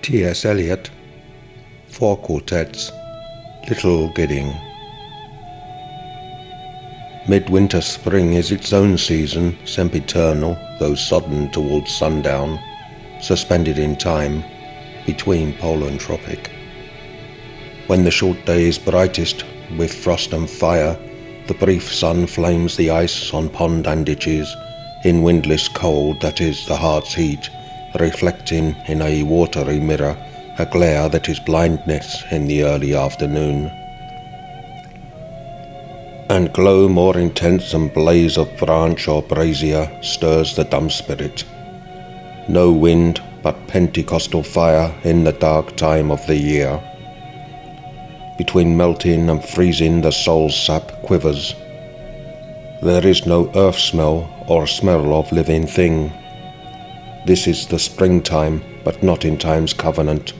T.S. Eliot, 4 quartets, Little Gidding. Midwinter spring is its own season, sempiternal, though sodden towards sundown, suspended in time, between pole and tropic. When the short day is brightest, with frost and fire, the brief sun flames the ice on pond and ditches, in windless cold that is the heart's heat, reflecting in a watery mirror a glare that is blindness in the early afternoon. And glow more intense than blaze of branch or brazier stirs the dumb spirit. No wind but Pentecostal fire in the dark time of the year. Between melting and freezing the soul's sap quivers. There is no earth smell or smell of living thing. This is the springtime, but not in time's covenant.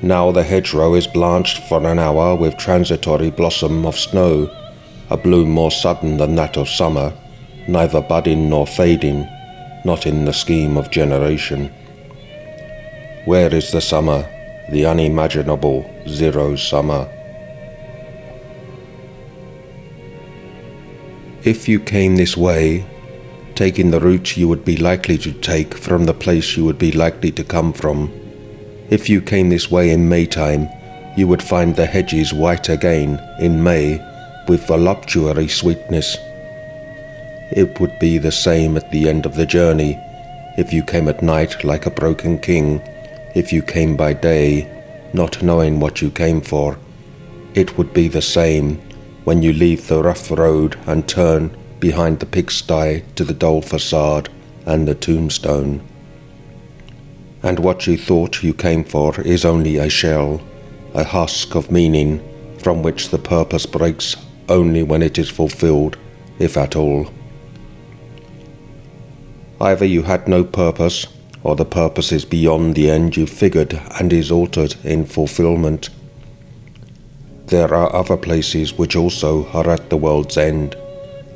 Now the hedgerow is blanched for an hour with transitory blossom of snow, a bloom more sudden than that of summer, neither budding nor fading, not in the scheme of generation. Where is the summer, the unimaginable zero summer? If you came this way, taking the route you would be likely to take from the place you would be likely to come from, if you came this way in Maytime, you would find the hedges white again in May with voluptuary sweetness. It would be the same at the end of the journey, if you came at night like a broken king, if you came by day, not knowing what you came for. It would be the same when you leave the rough road and turn behind the pigsty to the dull facade and the tombstone. And what you thought you came for is only a shell, a husk of meaning from which the purpose breaks only when it is fulfilled, if at all. Either you had no purpose, or the purpose is beyond the end you figured and is altered in fulfillment. There are other places which also are at the world's end,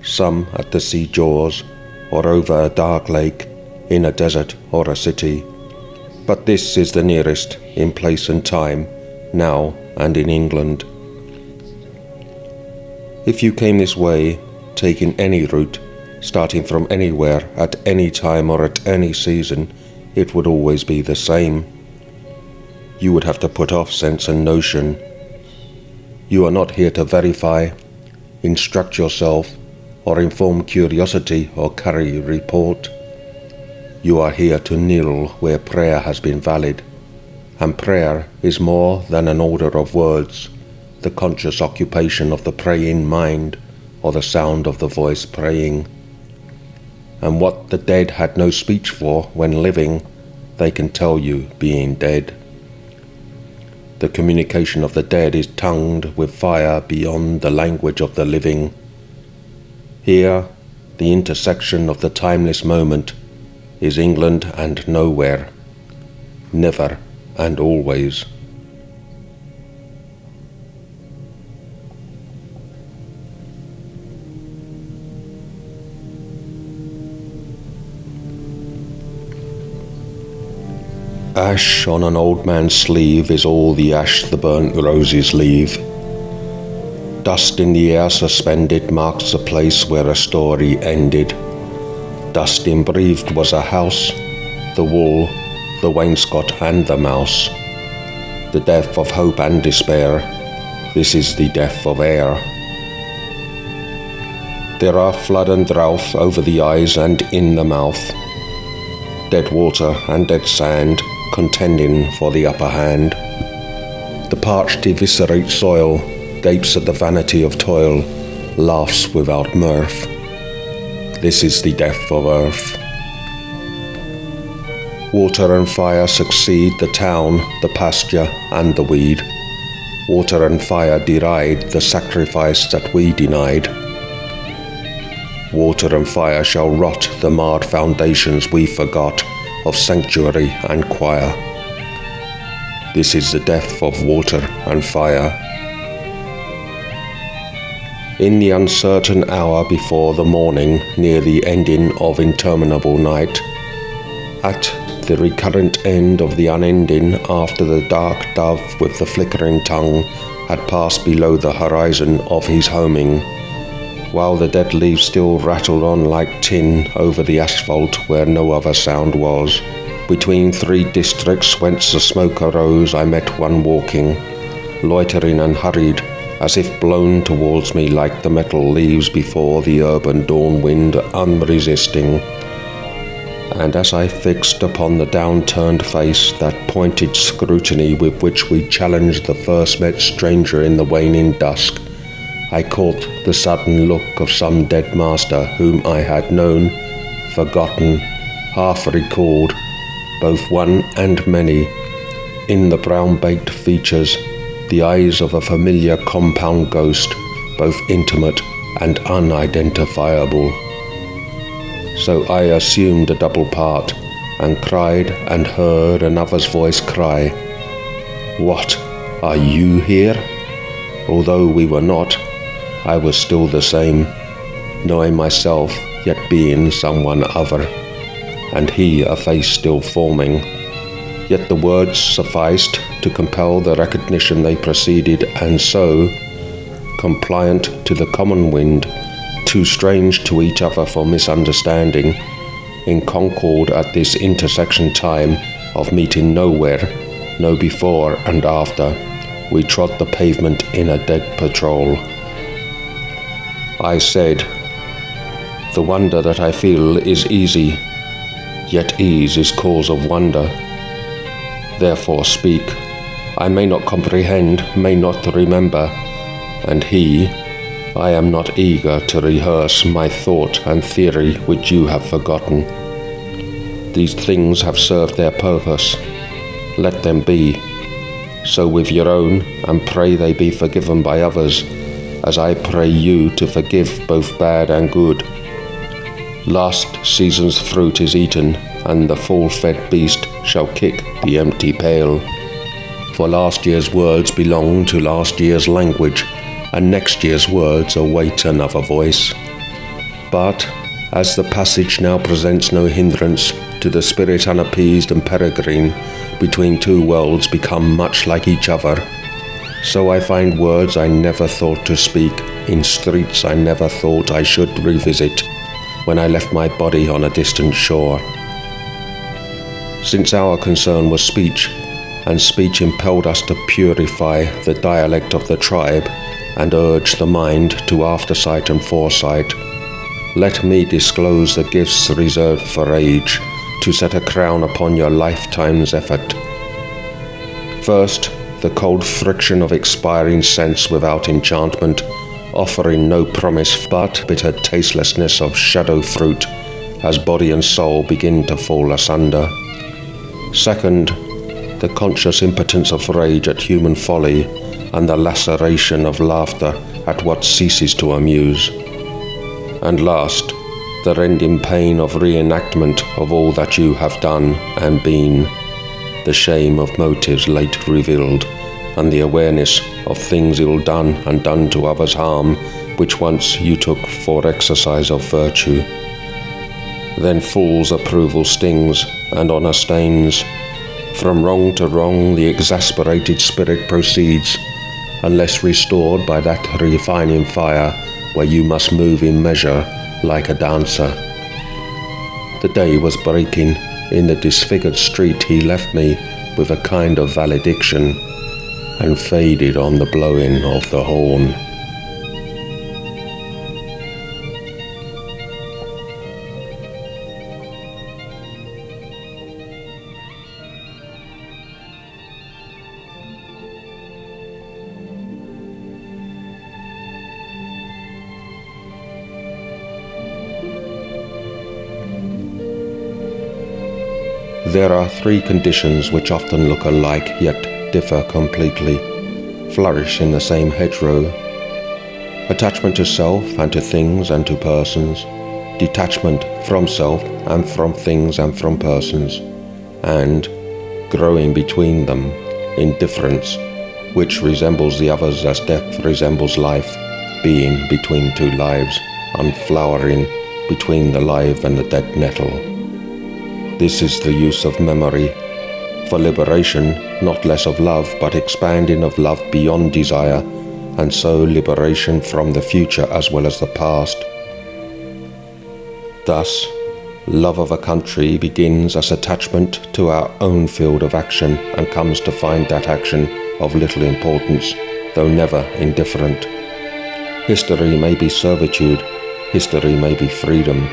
some at the sea jaws, or over a dark lake, in a desert or a city. But this is the nearest, in place and time, now and in England. If you came this way, taking any route, starting from anywhere, at any time or at any season, it would always be the same. You would have to put off sense and notion. You are not here to verify, instruct yourself, or inform curiosity or carry report. You are here to kneel where prayer has been valid, and prayer is more than an order of words, the conscious occupation of the praying mind, or the sound of the voice praying. And what the dead had no speech for when living, they can tell you being dead. The communication of the dead is tongued with fire beyond the language of the living. Here, the intersection of the timeless moment is England and nowhere, never and always. Ash on an old man's sleeve is all the ash the burnt roses leave. Dust in the air suspended marks the place where a story ended. Dust embreathed was a house, the wall, the wainscot and the mouse. The death of hope and despair, this is the death of air. There are flood and drought over the eyes and in the mouth. Dead water and dead sand contending for the upper hand. The parched eviscerate soil, gapes at the vanity of toil, laughs without mirth. This is the death of earth. Water and fire succeed the town, the pasture and the weed. Water and fire deride the sacrifice that we denied. Water and fire shall rot the marred foundations we forgot of sanctuary and choir. This is the death of water and fire. In the uncertain hour before the morning, near the ending of interminable night, at the recurrent end of the unending after the dark dove with the flickering tongue had passed below the horizon of his homing, while the dead leaves still rattled on like tin over the asphalt where no other sound was. Between three districts whence the smoke arose, I met one walking, loitering and hurried, as if blown towards me like the metal leaves before the urban dawn wind, unresisting. And as I fixed upon the downturned face that pointed scrutiny with which we challenged the first met stranger in the waning dusk, I caught the sudden look of some dead master whom I had known, forgotten, half recalled, both one and many, in the brown-baked features, the eyes of a familiar compound ghost, both intimate and unidentifiable. So I assumed a double part, and cried and heard another's voice cry, "What, are you here?" Although we were not, I was still the same, knowing myself, yet being someone other, and he a face still forming. Yet the words sufficed to compel the recognition they preceded, and so, compliant to the common wind, too strange to each other for misunderstanding, in concord at this intersection time of meeting nowhere, no before and after, we trod the pavement in a dead patrol. I said, "The wonder that I feel is easy, yet ease is cause of wonder. Therefore speak. I may not comprehend, may not remember, and I am not eager to rehearse my thought and theory which you have forgotten. These things have served their purpose. Let them be. So with your own, and pray they be forgiven by others, as I pray you to forgive both bad and good. Last season's fruit is eaten, and the full-fed beast shall kick the empty pail. For last year's words belong to last year's language, and next year's words await another voice. But, as the passage now presents no hindrance to the spirit unappeased and peregrine between two worlds become much like each other, so I find words I never thought to speak in streets I never thought I should revisit when I left my body on a distant shore. Since our concern was speech, and speech impelled us to purify the dialect of the tribe and urge the mind to aftersight and foresight, let me disclose the gifts reserved for age, to set a crown upon your lifetime's effort. First, the cold friction of expiring sense without enchantment, offering no promise but bitter tastelessness of shadow fruit as body and soul begin to fall asunder. Second, the conscious impotence of rage at human folly and the laceration of laughter at what ceases to amuse. And last, the rending pain of reenactment of all that you have done and been, the shame of motives late revealed, and the awareness of things ill done and done to others harm, which once you took for exercise of virtue. Then fool's approval stings, and honour stains. From wrong to wrong the exasperated spirit proceeds, unless restored by that refining fire where you must move in measure like a dancer. The day was breaking. In the disfigured street he left me with a kind of valediction, and faded on the blowing of the horn. There are three conditions which often look alike yet differ completely, flourish in the same hedgerow: attachment to self and to things and to persons, detachment from self and from things and from persons, and, growing between them, indifference, which resembles the others as death resembles life, being between two lives, unflowering between the live and the dead nettle. This is the use of memory, for liberation, not less of love, but expanding of love beyond desire, and so liberation from the future as well as the past. Thus, love of a country begins as attachment to our own field of action and comes to find that action of little importance, though never indifferent. History may be servitude, history may be freedom.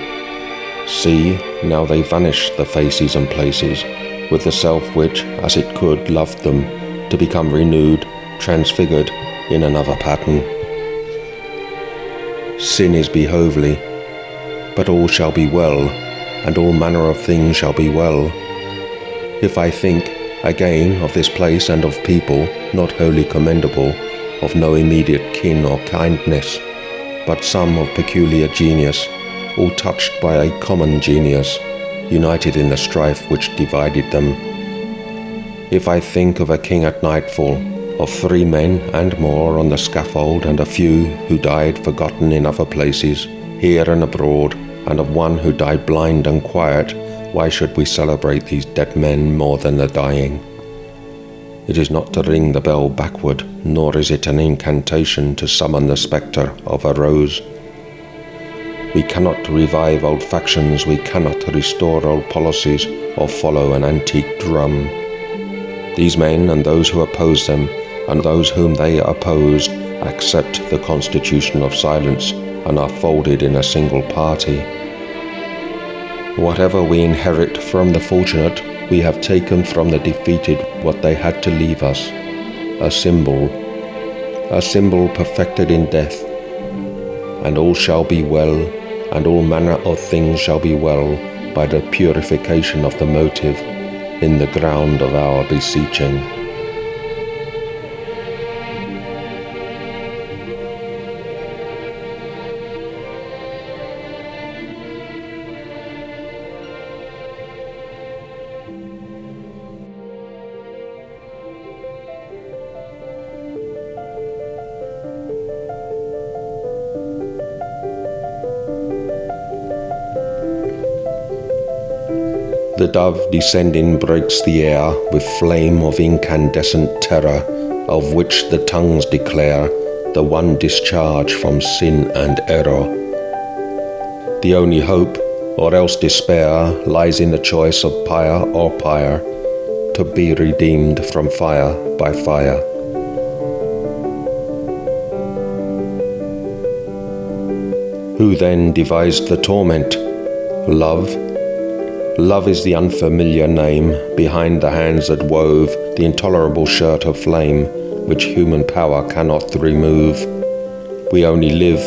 See, now they vanish, the faces and places, with the self which, as it could, loved them, to become renewed, transfigured in another pattern. Sin is behovely, but all shall be well, and all manner of things shall be well. If I think, again, of this place and of people, not wholly commendable, of no immediate kin or kindness, but some of peculiar genius, all touched by a common genius, united in the strife which divided them. If I think of a king at nightfall, of 3 men and more on the scaffold, and a few who died forgotten in other places, here and abroad, and of one who died blind and quiet, why should we celebrate these dead men more than the dying? It is not to ring the bell backward, nor is it an incantation to summon the spectre of a rose. We cannot revive old factions, we cannot restore old policies, or follow an antique drum. These men and those who oppose them, and those whom they oppose, accept the constitution of silence and are folded in a single party. Whatever we inherit from the fortunate, we have taken from the defeated what they had to leave us, a symbol perfected in death. And all shall be well, and all manner of things shall be well by the purification of the motive in the ground of our beseeching. The dove descending breaks the air with flame of incandescent terror, of which the tongues declare the one discharge from sin and error. The only hope, or else despair, lies in the choice of pyre or pyre, to be redeemed from fire by fire. Who then devised the torment? Love? Love is the unfamiliar name behind the hands that wove the intolerable shirt of flame which human power cannot remove. We only live,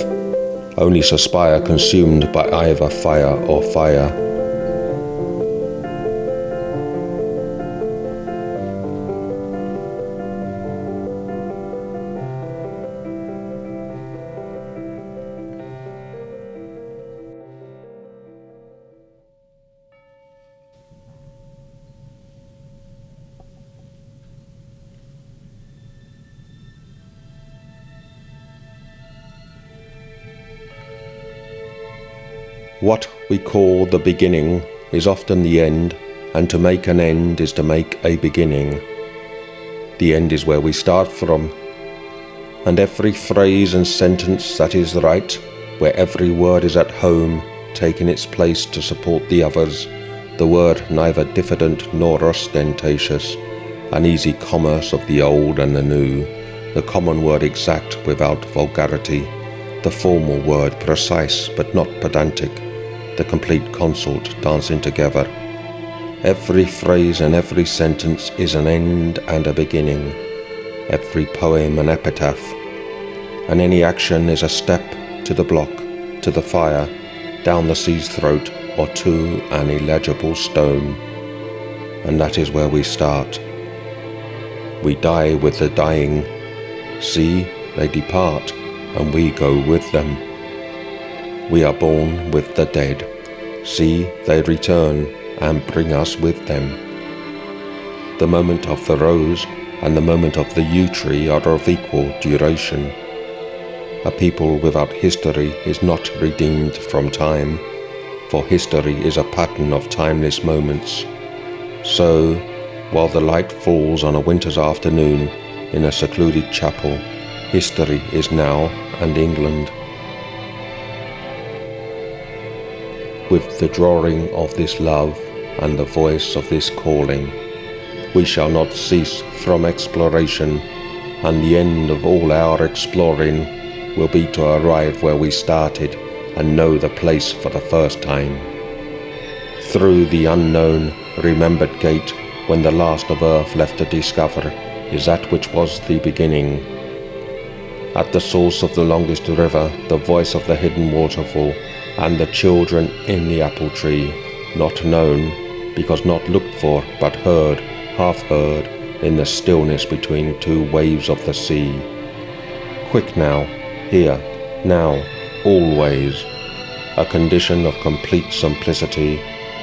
only suspire consumed by either fire or fire. What we call the beginning is often the end, and to make an end is to make a beginning. The end is where we start from, and every phrase and sentence that is right, where every word is at home, taking its place to support the others, the word neither diffident nor ostentatious, an easy commerce of the old and the new, the common word exact without vulgarity, the formal word precise but not pedantic, the complete consort dancing together. Every phrase and every sentence is an end and a beginning, every poem an epitaph, and any action is a step to the block, to the fire, down the sea's throat, or to an illegible stone. And that is where we start. We die with the dying. See, they depart, and we go with them. We are born with the dead. See, they return and bring us with them. The moment of the rose and the moment of the yew tree are of equal duration. A people without history is not redeemed from time. for history is a pattern of timeless moments. So, while the light falls on a winter's afternoon in a secluded chapel, history is now and England. With the drawing of this love and the voice of this calling, we shall not cease from exploration, and the end of all our exploring will be to arrive where we started and know the place for the first time. Through the unknown, remembered gate, when the last of earth left to discover, is that which was the beginning. At the source of the longest river, the voice of the hidden waterfall, and the children in the apple tree, not known, because not looked for, but heard, half heard, in the stillness between two waves of the sea. Quick now, here, now, always, a condition of complete simplicity,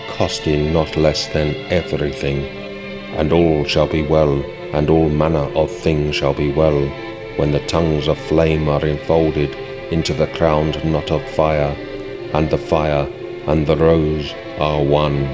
costing not less than everything, and all shall be well, and all manner of things shall be well, when the tongues of flame are enfolded into the crowned knot of fire, and the fire and the rose are one.